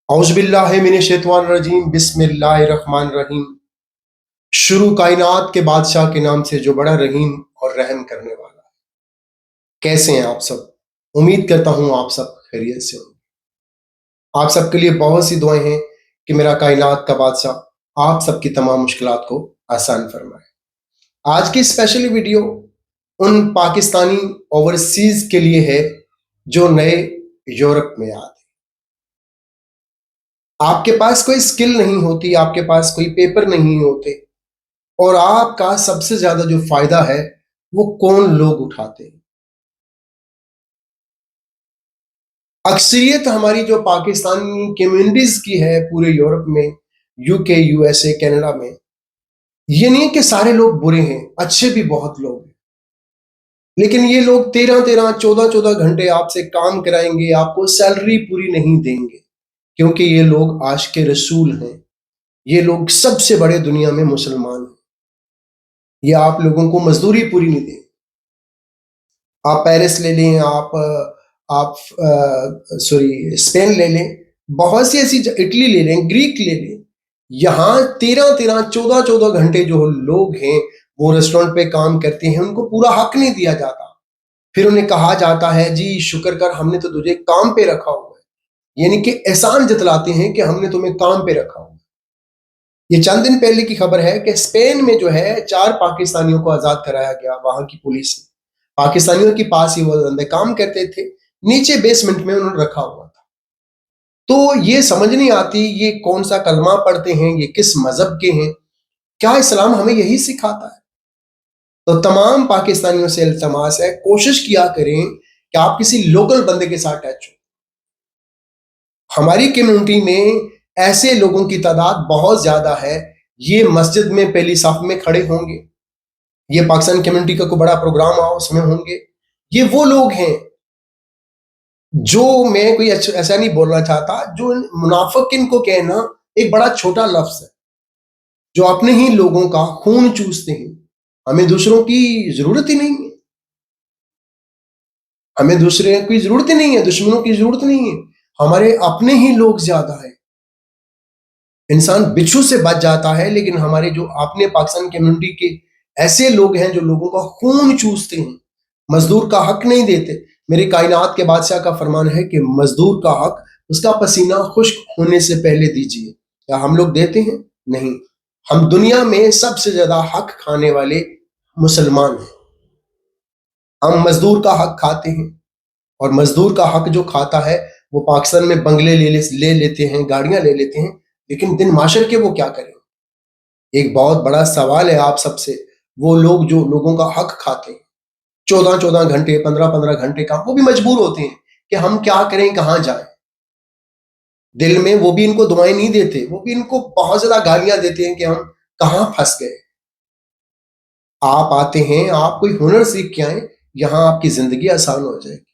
औज़ बिल्लाहि मिनश शैतानिर रजीम बिस्मिल्लाहिर रहमानिर रहीम। शुरू कायनात के बादशाह के नाम से जो बड़ा रहीम और रहम करने वाला है। कैसे हैं आप सब? उम्मीद करता हूँ आप सब खैरियत से होंगे। आप सबके लिए बहुत सी दुआएं हैं कि मेरा कायनात का बादशाह आप सबकी तमाम मुश्किलात को आसान फरमाए। आज की स्पेशल वीडियो उन पाकिस्तानी ओवरसीज के लिए है जो नए यूरोप में आते। आपके पास कोई स्किल नहीं होती, आपके पास कोई पेपर नहीं होते, और आपका सबसे ज्यादा जो फायदा है वो कौन लोग उठाते हैं? अक्सरियत हमारी जो पाकिस्तानी कम्युनिटीज की है पूरे यूरोप में, यूके, यूएसए, कनाडा में, ये नहीं है कि सारे लोग बुरे हैं, अच्छे भी बहुत लोग हैं। लेकिन ये लोग 13-13, 14-14 घंटे आपसे काम कराएंगे, आपको सैलरी पूरी नहीं देंगे, क्योंकि ये लोग आशिक़े रसूल हैं। ये लोग सबसे बड़े दुनिया में मुसलमान हैं। ये आप लोगों को मजदूरी पूरी नहीं देंगे। आप पेरिस ले लें, आप सॉरी स्पेन ले लें, बहुत सी ऐसी इटली ले लें, ग्रीक ले लें, यहाँ 13-13, 14-14 घंटे जो लोग हैं वो रेस्टोरेंट पे काम करते हैं, उनको पूरा हक नहीं दिया जाता। फिर उन्हें कहा जाता है जी शुक्र कर, हमने तो तुझे काम पे रखा हुआ है, यानी कि एहसान जतलाते हैं कि हमने तुम्हें काम पे रखा हुआ है। ये चंद दिन पहले की खबर है कि स्पेन में जो है 4 पाकिस्तानियों को आजाद कराया गया वहां की पुलिस ने। पाकिस्तानियों के पास ही वो बंदे काम करते थे, नीचे बेसमेंट में उन्होंने रखा हुआ था। तो ये समझ नहीं आती ये कौन सा कलमा पढ़ते हैं, ये किस मजहब के हैं, क्या इस्लाम हमें यही सिखाता है? तो तमाम पाकिस्तानियों से इल्तमास है, कोशिश किया करें कि आप किसी लोकल बंदे के साथ टच हो। हमारी कम्युनिटी में ऐसे लोगों की तादाद बहुत ज्यादा है, ये मस्जिद में पहली साफ में खड़े होंगे, ये पाकिस्तान कम्युनिटी का कोई बड़ा प्रोग्राम आओ उसमें होंगे। ये वो लोग हैं जो, मैं कोई ऐसा नहीं बोलना चाहता, जो मुनाफिक इनको कहना एक बड़ा छोटा लफ्ज है, जो अपने ही लोगों का खून चूसते हैं। हमें दूसरों की जरूरत ही नहीं है, हमें दूसरे की जरूरत ही नहीं है, दुश्मनों की जरूरत नहीं है, हमारे अपने ही लोग ज्यादा है। इंसान बिच्छू से बच जाता है, लेकिन हमारे जो अपने पाकिस्तान कम्युनिटी के ऐसे लोग हैं जो लोगों का खून चूसते हैं, मजदूर का हक नहीं देते। मेरे कायनात के बादशाह का फरमान है कि मजदूर का हक उसका पसीना खुश्क होने से पहले दीजिए। क्या हम लोग देते हैं? नहीं। हम दुनिया में सबसे ज्यादा हक खाने वाले मुसलमान हैं। हम मजदूर का हक खाते हैं, और मजदूर का हक जो खाता है वो पाकिस्तान में बंगले ले लेते हैं, गाड़ियां ले लेते हैं, लेकिन दिन माशर के वो क्या करें? एक बहुत बड़ा सवाल है आप सबसे। वो लोग जो लोगों का हक खाते हैं, 14-14 घंटे, 15-15 घंटे का, वो भी मजबूर होते हैं कि हम क्या करें, कहां जाएं। दिल में वो भी इनको दुआएं नहीं देते, वो भी इनको बहुत ज्यादा गालियां देते हैं कि हम कहां फंस गए। आप आते हैं, आप कोई हुनर सीख के आए, यहां आपकी जिंदगी आसान हो जाएगी।